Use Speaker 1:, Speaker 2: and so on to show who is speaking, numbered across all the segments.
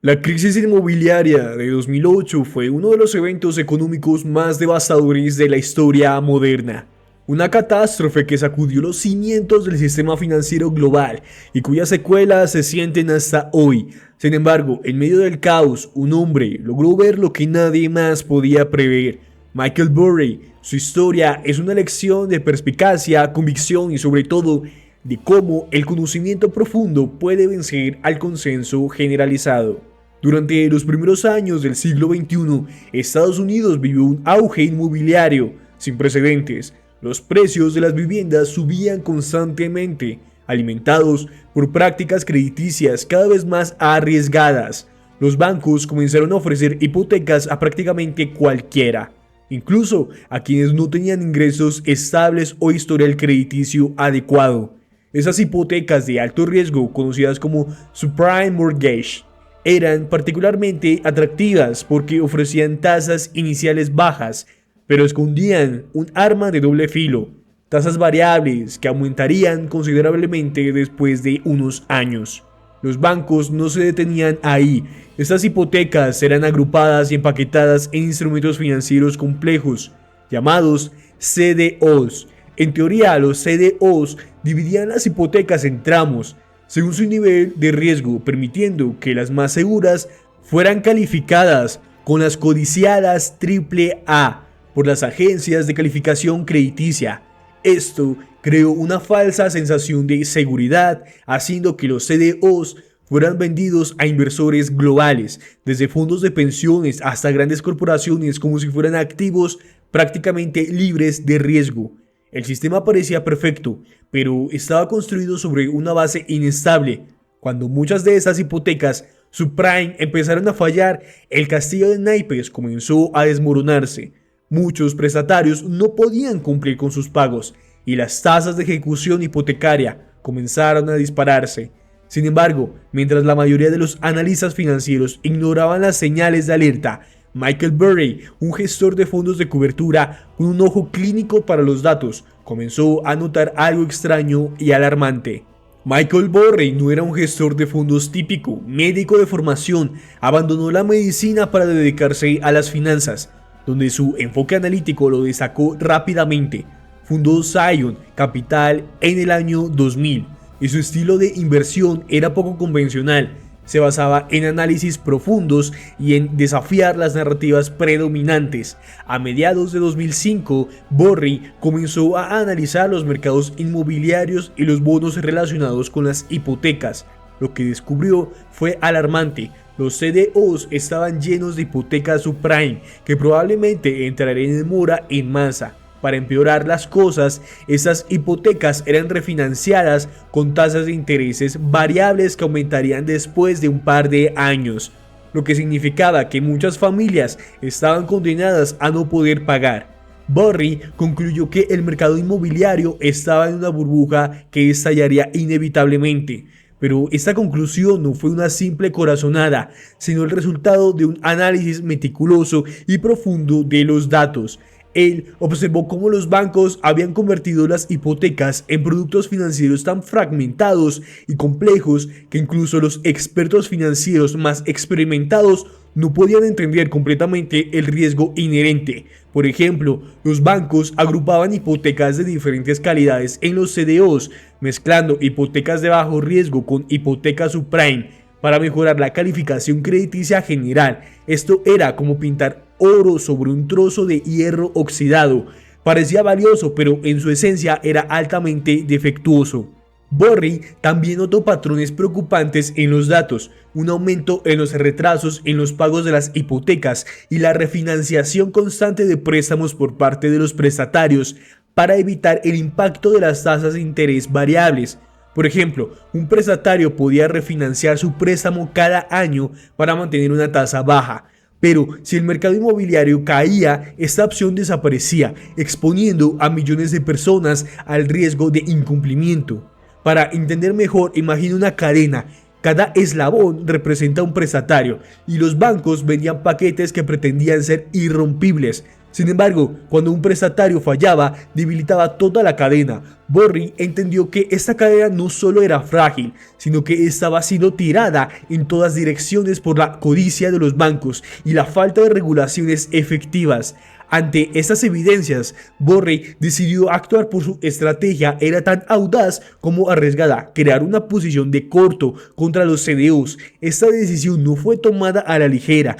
Speaker 1: La crisis inmobiliaria de 2008 fue uno de los eventos económicos más devastadores de la historia moderna. Una catástrofe que sacudió los cimientos del sistema financiero global y cuyas secuelas se sienten hasta hoy. Sin embargo, en medio del caos, un hombre logró ver lo que nadie más podía prever. Michael Burry. Su historia es una lección de perspicacia, convicción y sobre todo de cómo el conocimiento profundo puede vencer al consenso generalizado. Durante los primeros años del siglo XXI, Estados Unidos vivió un auge inmobiliario sin precedentes. Los precios de las viviendas subían constantemente, alimentados por prácticas crediticias cada vez más arriesgadas. Los bancos comenzaron a ofrecer hipotecas a prácticamente cualquiera, incluso a quienes no tenían ingresos estables o historial crediticio adecuado. Esas hipotecas de alto riesgo, conocidas como subprime mortgage, eran particularmente atractivas porque ofrecían tasas iniciales bajas, pero escondían un arma de doble filo, tasas variables que aumentarían considerablemente después de unos años. Los bancos no se detenían ahí. Estas hipotecas eran agrupadas y empaquetadas en instrumentos financieros complejos, llamados CDOs. En teoría, los CDOs dividían las hipotecas en tramos, según su nivel de riesgo, permitiendo que las más seguras fueran calificadas con las codiciadas AAA por las agencias de calificación crediticia. Esto creó una falsa sensación de seguridad, haciendo que los CDOs fueran vendidos a inversores globales, desde fondos de pensiones hasta grandes corporaciones, como si fueran activos prácticamente libres de riesgo. El sistema parecía perfecto, pero estaba construido sobre una base inestable. Cuando muchas de esas hipotecas subprime empezaron a fallar, el castillo de naipes comenzó a desmoronarse. Muchos prestatarios no podían cumplir con sus pagos y las tasas de ejecución hipotecaria comenzaron a dispararse. Sin embargo, mientras la mayoría de los analistas financieros ignoraban las señales de alerta, Michael Burry, un gestor de fondos de cobertura con un ojo clínico para los datos, comenzó a notar algo extraño y alarmante. Michael Burry no era un gestor de fondos típico, médico de formación, abandonó la medicina para dedicarse a las finanzas, donde su enfoque analítico lo destacó rápidamente. Fundó Zion Capital en el año 2000 y su estilo de inversión era poco convencional. Se basaba en análisis profundos y en desafiar las narrativas predominantes. A mediados de 2005, Burry comenzó a analizar los mercados inmobiliarios y los bonos relacionados con las hipotecas. Lo que descubrió fue alarmante. Los CDOs estaban llenos de hipotecas subprime que probablemente entrarían en mora en masa. Para empeorar las cosas, estas hipotecas eran refinanciadas con tasas de intereses variables que aumentarían después de un par de años, lo que significaba que muchas familias estaban condenadas a no poder pagar. Burry concluyó que el mercado inmobiliario estaba en una burbuja que estallaría inevitablemente. Pero esta conclusión no fue una simple corazonada, sino el resultado de un análisis meticuloso y profundo de los datos. Él observó cómo los bancos habían convertido las hipotecas en productos financieros tan fragmentados y complejos que incluso los expertos financieros más experimentados no podían entender completamente el riesgo inherente. Por ejemplo, los bancos agrupaban hipotecas de diferentes calidades en los CDOs, mezclando hipotecas de bajo riesgo con hipotecas subprime para mejorar la calificación crediticia general. Esto era como pintar oro sobre un trozo de hierro oxidado. Parecía valioso, pero en su esencia era altamente defectuoso. Burry también notó patrones preocupantes en los datos, un aumento en los retrasos en los pagos de las hipotecas y la refinanciación constante de préstamos por parte de los prestatarios para evitar el impacto de las tasas de interés variables. Por ejemplo, un prestatario podía refinanciar su préstamo cada año para mantener una tasa baja. Pero si el mercado inmobiliario caía, esta opción desaparecía, exponiendo a millones de personas al riesgo de incumplimiento. Para entender mejor, imagina una cadena. Cada eslabón representa un prestatario y los bancos vendían paquetes que pretendían ser irrompibles. Sin embargo, cuando un prestatario fallaba, debilitaba toda la cadena. Burry entendió que esta cadena no solo era frágil, sino que estaba siendo tirada en todas direcciones por la codicia de los bancos y la falta de regulaciones efectivas. Ante estas evidencias, Burry decidió actuar por su estrategia era tan audaz como arriesgada, crear una posición de corto contra los CDOs. Esta decisión no fue tomada a la ligera.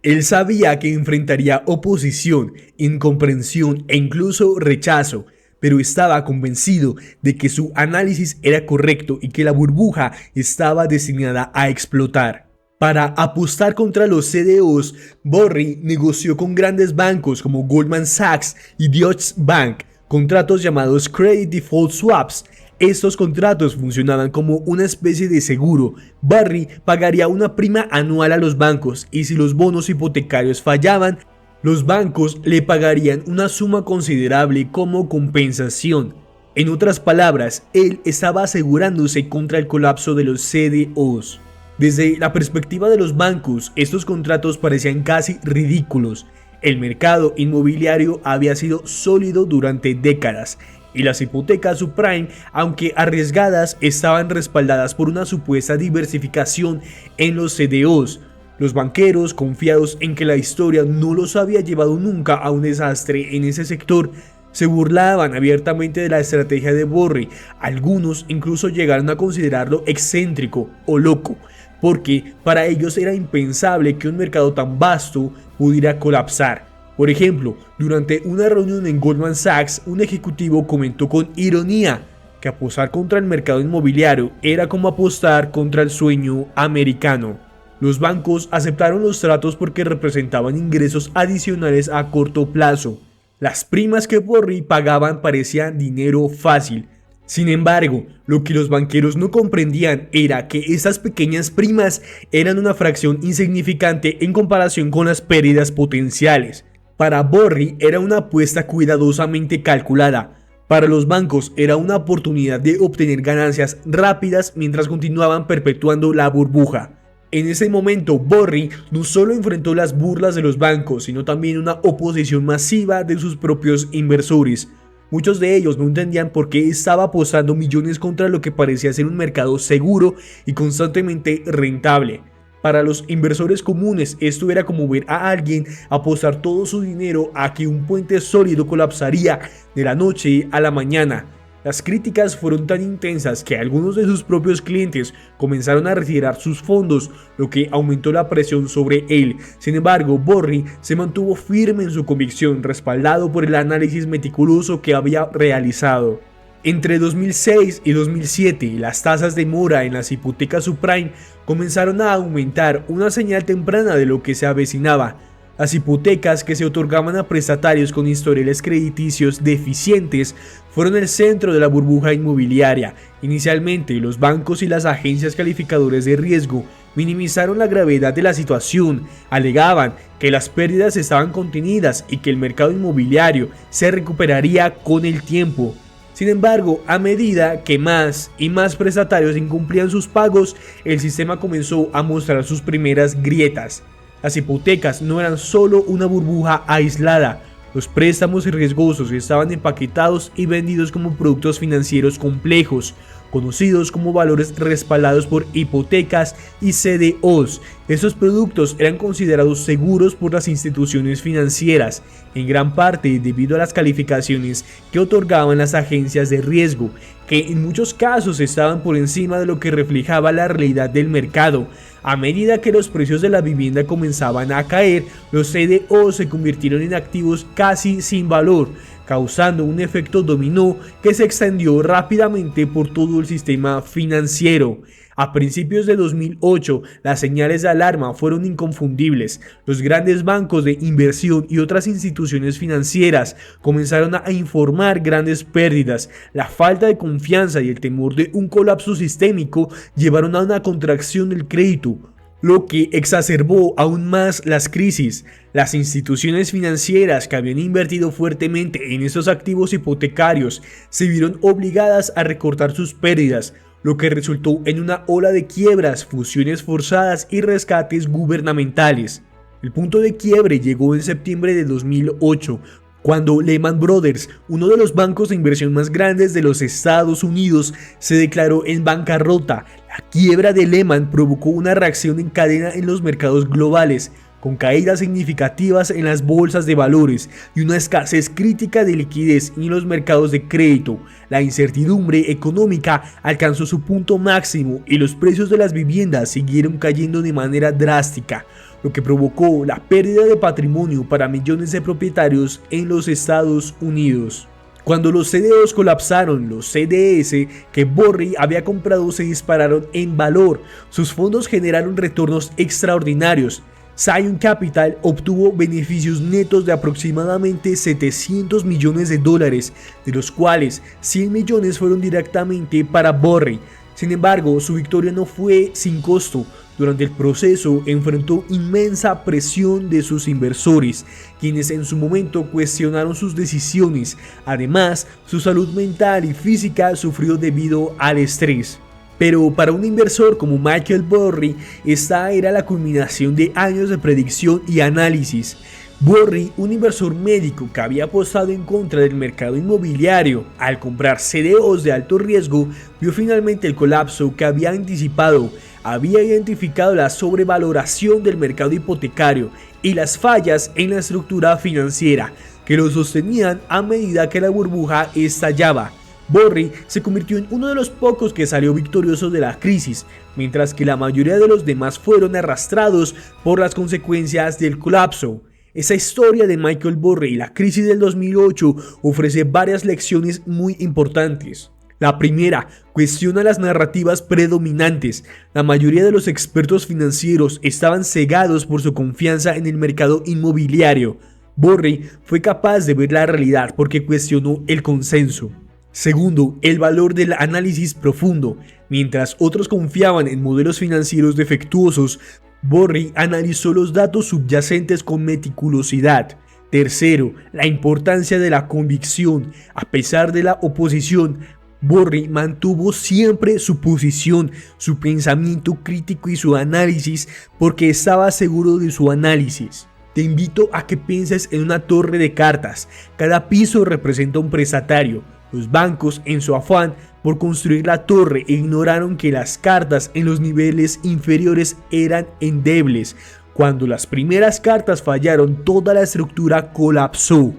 Speaker 1: Él sabía que enfrentaría oposición, incomprensión e incluso rechazo, pero estaba convencido de que su análisis era correcto y que la burbuja estaba destinada a explotar. Para apostar contra los CDOs, Burry negoció con grandes bancos como Goldman Sachs y Deutsche Bank, contratos llamados Credit Default Swaps. Estos contratos funcionaban como una especie de seguro. Burry pagaría una prima anual a los bancos y si los bonos hipotecarios fallaban, los bancos le pagarían una suma considerable como compensación. En otras palabras, él estaba asegurándose contra el colapso de los CDOs. Desde la perspectiva de los bancos, estos contratos parecían casi ridículos. El mercado inmobiliario había sido sólido durante décadas y las hipotecas subprime, aunque arriesgadas, estaban respaldadas por una supuesta diversificación en los CDOs. Los banqueros, confiados en que la historia no los había llevado nunca a un desastre en ese sector, se burlaban abiertamente de la estrategia de Burry. Algunos incluso llegaron a considerarlo excéntrico o loco, porque para ellos era impensable que un mercado tan vasto pudiera colapsar. Por ejemplo, durante una reunión en Goldman Sachs, un ejecutivo comentó con ironía que apostar contra el mercado inmobiliario era como apostar contra el sueño americano. Los bancos aceptaron los tratos porque representaban ingresos adicionales a corto plazo. Las primas que Burry pagaban parecían dinero fácil. Sin embargo, lo que los banqueros no comprendían era que estas pequeñas primas eran una fracción insignificante en comparación con las pérdidas potenciales. Para Burry era una apuesta cuidadosamente calculada. Para los bancos era una oportunidad de obtener ganancias rápidas mientras continuaban perpetuando la burbuja. En ese momento, Burry no solo enfrentó las burlas de los bancos, sino también una oposición masiva de sus propios inversores. Muchos de ellos no entendían por qué estaba apostando millones contra lo que parecía ser un mercado seguro y constantemente rentable. Para los inversores comunes, esto era como ver a alguien apostar todo su dinero a que un puente sólido colapsaría de la noche a la mañana. Las críticas fueron tan intensas que algunos de sus propios clientes comenzaron a retirar sus fondos, lo que aumentó la presión sobre él. Sin embargo, Burry se mantuvo firme en su convicción, respaldado por el análisis meticuloso que había realizado. Entre 2006 y 2007, las tasas de mora en las hipotecas subprime comenzaron a aumentar, una señal temprana de lo que se avecinaba. Las hipotecas que se otorgaban a prestatarios con historiales crediticios deficientes fueron el centro de la burbuja inmobiliaria. Inicialmente, los bancos y las agencias calificadoras de riesgo minimizaron la gravedad de la situación, alegaban que las pérdidas estaban contenidas y que el mercado inmobiliario se recuperaría con el tiempo. Sin embargo, a medida que más y más prestatarios incumplían sus pagos, el sistema comenzó a mostrar sus primeras grietas. Las hipotecas no eran solo una burbuja aislada, los préstamos riesgosos estaban empaquetados y vendidos como productos financieros complejos, conocidos como valores respaldados por hipotecas y CDOs. Estos productos eran considerados seguros por las instituciones financieras, en gran parte debido a las calificaciones que otorgaban las agencias de riesgo, que en muchos casos estaban por encima de lo que reflejaba la realidad del mercado. A medida que los precios de la vivienda comenzaban a caer, los CDOs se convirtieron en activos casi sin valor, causando un efecto dominó que se extendió rápidamente por todo el sistema financiero. A principios de 2008, las señales de alarma fueron inconfundibles. Los grandes bancos de inversión y otras instituciones financieras comenzaron a informar grandes pérdidas. La falta de confianza y el temor de un colapso sistémico llevaron a una contracción del crédito, lo que exacerbó aún más las crisis. Las instituciones financieras que habían invertido fuertemente en estos activos hipotecarios se vieron obligadas a recortar sus pérdidas, lo que resultó en una ola de quiebras, fusiones forzadas y rescates gubernamentales. El punto de quiebre llegó en septiembre de 2008, cuando Lehman Brothers, uno de los bancos de inversión más grandes de los Estados Unidos, se declaró en bancarrota. La quiebra de Lehman provocó una reacción en cadena en los mercados globales, con caídas significativas en las bolsas de valores y una escasez crítica de liquidez en los mercados de crédito. La incertidumbre económica alcanzó su punto máximo y los precios de las viviendas siguieron cayendo de manera drástica, lo que provocó la pérdida de patrimonio para millones de propietarios en los Estados Unidos. Cuando los CDOs colapsaron, los CDS que Burry había comprado se dispararon en valor. Sus fondos generaron retornos extraordinarios. Zion Capital obtuvo beneficios netos de aproximadamente $700 millones, de los cuales 100 millones fueron directamente para Burry. Sin embargo, su victoria no fue sin costo. Durante el proceso enfrentó inmensa presión de sus inversores, quienes en su momento cuestionaron sus decisiones. Además, su salud mental y física sufrió debido al estrés. Pero para un inversor como Michael Burry, esta era la culminación de años de predicción y análisis. Burry, un inversor médico que había apostado en contra del mercado inmobiliario al comprar CDOs de alto riesgo, vio finalmente el colapso que había anticipado. Había identificado la sobrevaloración del mercado hipotecario y las fallas en la estructura financiera que lo sostenían a medida que la burbuja estallaba. Burry se convirtió en uno de los pocos que salió victorioso de la crisis, mientras que la mayoría de los demás fueron arrastrados por las consecuencias del colapso. Esa historia de Michael Burry y la crisis del 2008 ofrece varias lecciones muy importantes. La primera, cuestiona las narrativas predominantes. La mayoría de los expertos financieros estaban cegados por su confianza en el mercado inmobiliario. Burry fue capaz de ver la realidad porque cuestionó el consenso. Segundo, el valor del análisis profundo. Mientras otros confiaban en modelos financieros defectuosos, Burry analizó los datos subyacentes con meticulosidad. Tercero, la importancia de la convicción. A pesar de la oposición, Burry mantuvo siempre su posición, su pensamiento crítico y su análisis porque estaba seguro de su análisis. Te invito a que pienses en una torre de cartas. Cada piso representa un prestatario. Los bancos, en su afán por construir la torre, ignoraron que las cartas en los niveles inferiores eran endebles. Cuando las primeras cartas fallaron, toda la estructura colapsó.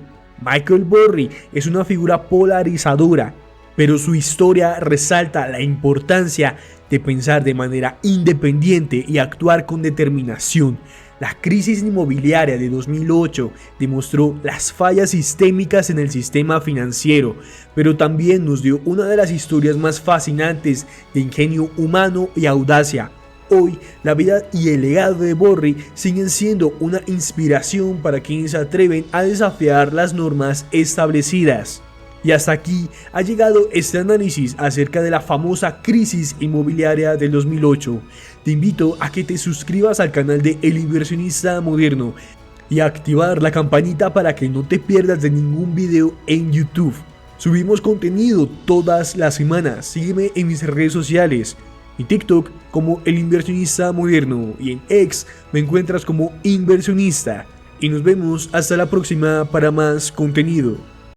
Speaker 1: Michael Burry es una figura polarizadora, pero su historia resalta la importancia de pensar de manera independiente y actuar con determinación. La crisis inmobiliaria de 2008 demostró las fallas sistémicas en el sistema financiero, pero también nos dio una de las historias más fascinantes de ingenio humano y audacia. Hoy, la vida y el legado de Burry siguen siendo una inspiración para quienes se atreven a desafiar las normas establecidas. Y hasta aquí ha llegado este análisis acerca de la famosa crisis inmobiliaria del 2008. Te invito a que te suscribas al canal de El Inversionista Moderno y a activar la campanita para que no te pierdas de ningún video en YouTube. Subimos contenido todas las semanas. Sígueme en mis redes sociales, en TikTok como El Inversionista Moderno y en X me encuentras como Inversionista. Y nos vemos hasta la próxima para más contenido.